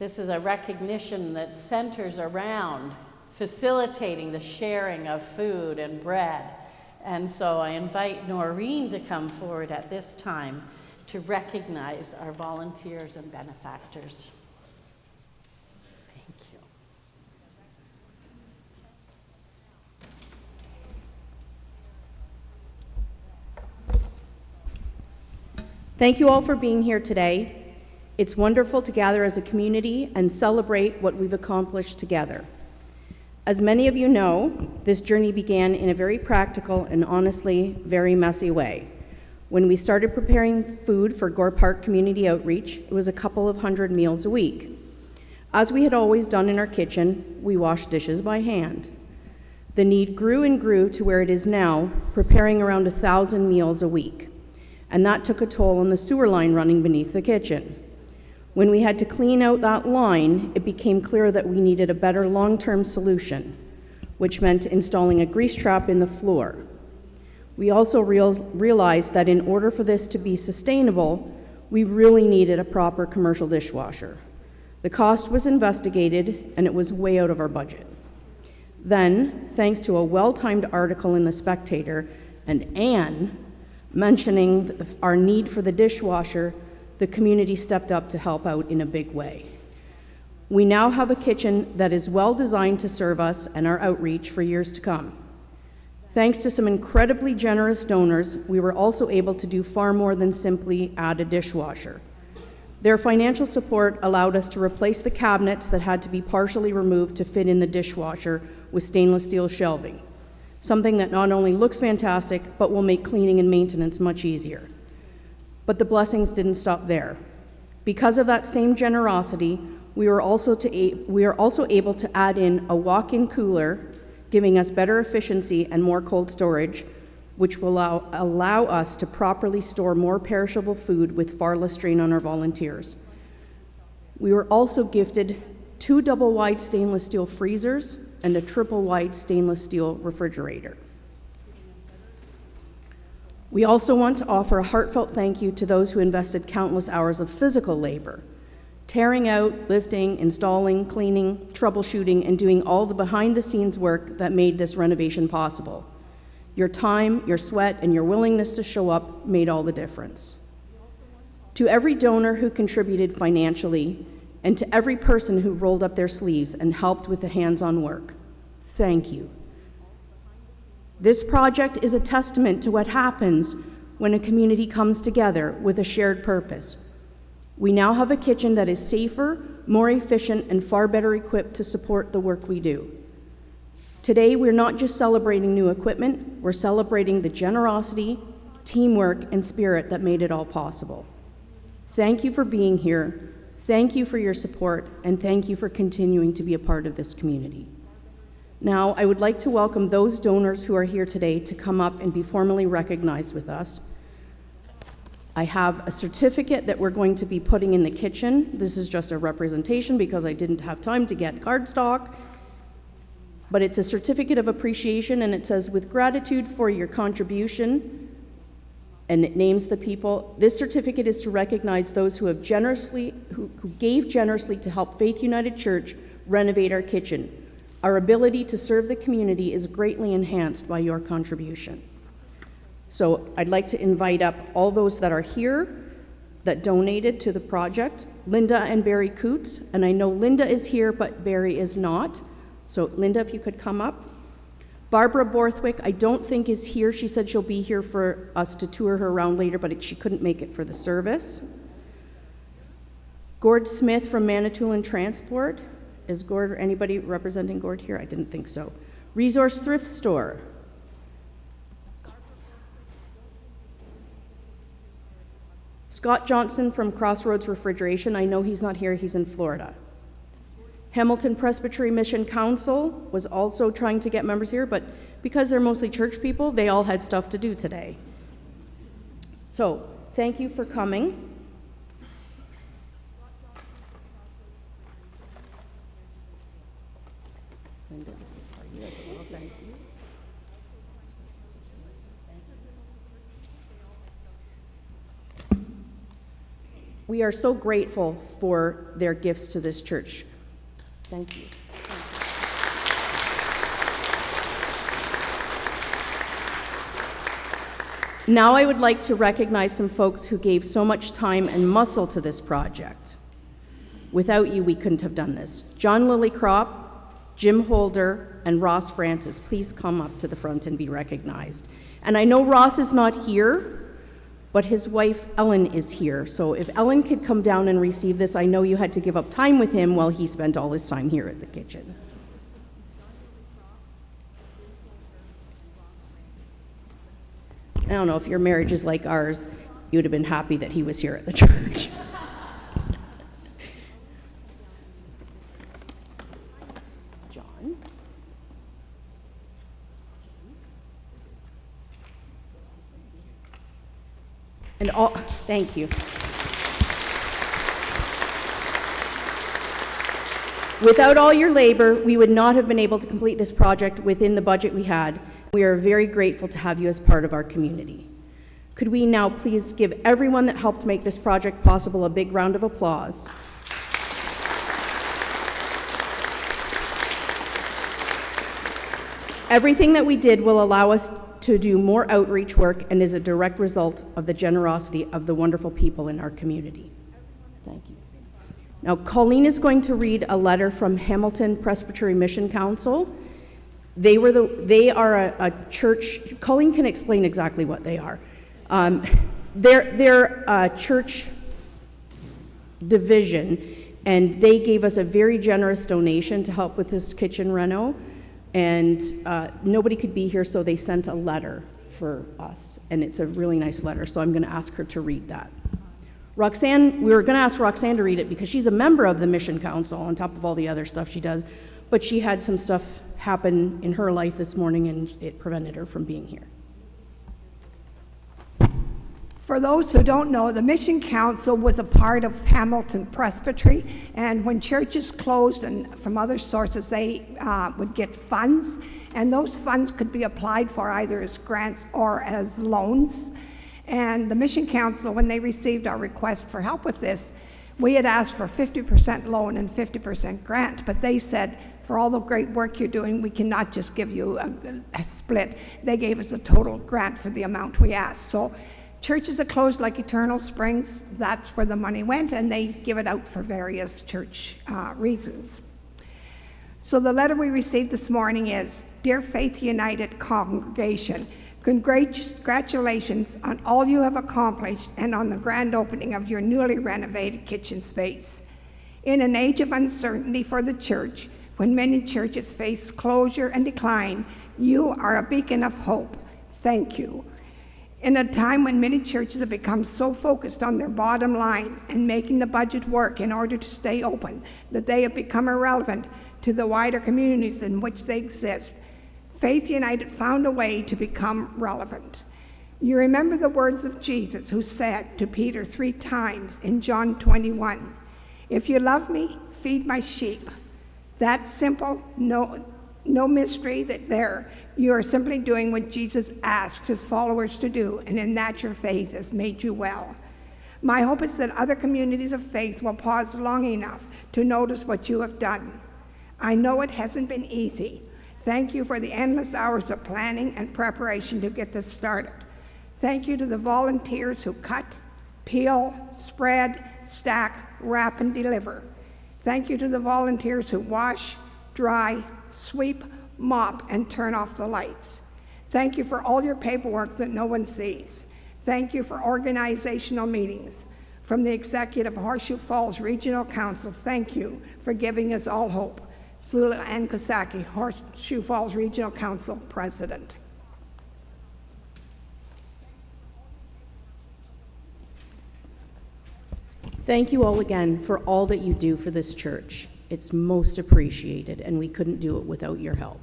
This is a recognition that centers around facilitating the sharing of food and bread. And so I invite Noreen to come forward at this time to recognize our volunteers and benefactors. Thank you. Thank you all for being here today. It's wonderful to gather as a community and celebrate what we've accomplished together. As many of you know, this journey began in a very practical and honestly very messy way. When we started preparing food for Gore Park Community Outreach, it was a couple of hundred meals a week. As we had always done in our kitchen, we washed dishes by hand. The need grew and grew to where it is now, preparing around 1,000 meals a week. And that took a toll on the sewer line running beneath the kitchen. When we had to clean out that line, it became clear that we needed a better long-term solution, which meant installing a grease trap in the floor. We also realized that in order for this to be sustainable, we really needed a proper commercial dishwasher. The cost was investigated, and it was way out of our budget. Then, thanks to a well-timed article in The Spectator and Anne mentioning our need for the dishwasher, the community stepped up to help out in a big way. We now have a kitchen that is well designed to serve us and our outreach for years to come. Thanks to some incredibly generous donors, we were also able to do far more than simply add a dishwasher. Their financial support allowed us to replace the cabinets that had to be partially removed to fit in the dishwasher with stainless steel shelving, something that not only looks fantastic, but will make cleaning and maintenance much easier. But the blessings didn't stop there. Because of that same generosity, we are also able to add in a walk-in cooler, giving us better efficiency and more cold storage, which will allow us to properly store more perishable food with far less strain on our volunteers. We were also gifted 2 double-wide stainless steel freezers and a triple-wide stainless steel refrigerator. We also want to offer a heartfelt thank you to those who invested countless hours of physical labor, tearing out, lifting, installing, cleaning, troubleshooting, and doing all the behind-the-scenes work that made this renovation possible. Your time, your sweat, and your willingness to show up made all the difference. To every donor who contributed financially, and to every person who rolled up their sleeves and helped with the hands-on work, thank you. This project is a testament to what happens when a community comes together with a shared purpose. We now have a kitchen that is safer, more efficient, and far better equipped to support the work we do. Today, we're not just celebrating new equipment, we're celebrating the generosity, teamwork, and spirit that made it all possible. Thank you for being here, thank you for your support, and thank you for continuing to be a part of this community. Now, I would like to welcome those donors who are here today to come up and be formally recognized with us. I have a certificate that we're going to be putting in the kitchen. This is just a representation because I didn't have time to get cardstock. But it's a certificate of appreciation, and it says, "With gratitude for your contribution," and it names the people. This certificate is to recognize those who gave generously to help Faith United Church renovate our kitchen. Our ability to serve the community is greatly enhanced by your contribution. So I'd like to invite up all those that are here that donated to the project. Linda and Barry Coots, and I know Linda is here, but Barry is not. So Linda, if you could come up. Barbara Borthwick, I don't think is here. She said she'll be here for us to tour her around later, but she couldn't make it for the service. Gord Smith from Manitoulin Transport. Is Gord or anybody representing Gord here? I didn't think so. Resource Thrift Store. Scott Johnson from Crossroads Refrigeration. I know he's not here, he's in Florida. Hamilton Presbytery Mission Council was also trying to get members here, but because they're mostly church people, they all had stuff to do today. So, thank you for coming. Linda, this is for you as well, thank you. We are so grateful for their gifts to this church. Thank you. Now I would like to recognize some folks who gave so much time and muscle to this project. Without you, we couldn't have done this. John Lillycrop, Jim Holder, and Ross Francis, please come up to the front and be recognized. And I know Ross is not here, but his wife Ellen is here. So if Ellen could come down and receive this, I know you had to give up time with him while he spent all his time here at the kitchen. I don't know, if your marriage is like ours, you would have been happy that he was here at the church. John. And all, thank you. Without all your labor, we would not have been able to complete this project within the budget we had. We are very grateful to have you as part of our community. Could we now please give everyone that helped make this project possible a big round of applause? Everything that we did will allow us to do more outreach work and is a direct result of the generosity of the wonderful people in our community. Thank you. Now, Colleen is going to read a letter from Hamilton Presbytery Mission Council. They are a church. Colleen can explain exactly what they are. They're a church division, and they gave us a very generous donation to help with this kitchen reno. And nobody could be here, so they sent a letter for us, and it's a really nice letter. So I'm going to ask her to read that. Roxanne, we were going to ask Roxanne to read it because she's a member of the Mission Council on top of all the other stuff she does, but she had some stuff happen in her life this morning and it prevented her from being here. For those who don't know, the Mission Council was a part of Hamilton Presbytery, and when churches closed and from other sources, they would get funds, and those funds could be applied for either as grants or as loans. And the Mission Council, when they received our request for help with this, we had asked for 50% loan and 50% grant, but they said, for all the great work you're doing, we cannot just give you a split. They gave us a total grant for the amount we asked. So churches that closed like Eternal Springs, that's where the money went, and they give it out for various church reasons. So the letter we received this morning is, Dear Faith United congregation, congratulations on all you have accomplished and on the grand opening of your newly renovated kitchen space. In an age of uncertainty for the church, when many churches face closure and decline, you are a beacon of hope. Thank you. In a time when many churches have become so focused on their bottom line and making the budget work in order to stay open that they have become irrelevant to the wider communities in which they exist, Faith United found a way to become relevant. You remember the words of Jesus, who said to Peter 3 times in John 21, if you love me, feed my sheep. That simple, no mystery that there. You are simply doing what Jesus asked his followers to do, and in that your faith has made you well. My hope is that other communities of faith will pause long enough to notice what you have done. I know it hasn't been easy. Thank you for the endless hours of planning and preparation to get this started. Thank you to the volunteers who cut, peel, spread, stack, wrap, and deliver. Thank you to the volunteers who wash, dry, sweep, mop, and turn off the lights. Thank you for all your paperwork that no one sees. Thank you for organizational meetings. From the executive Horseshoe Falls Regional Council, thank you for giving us all hope. Sula Ann Kosaki, Horseshoe Falls Regional Council President. Thank you all again for all that you do for this church. It's most appreciated, and we couldn't do it without your help.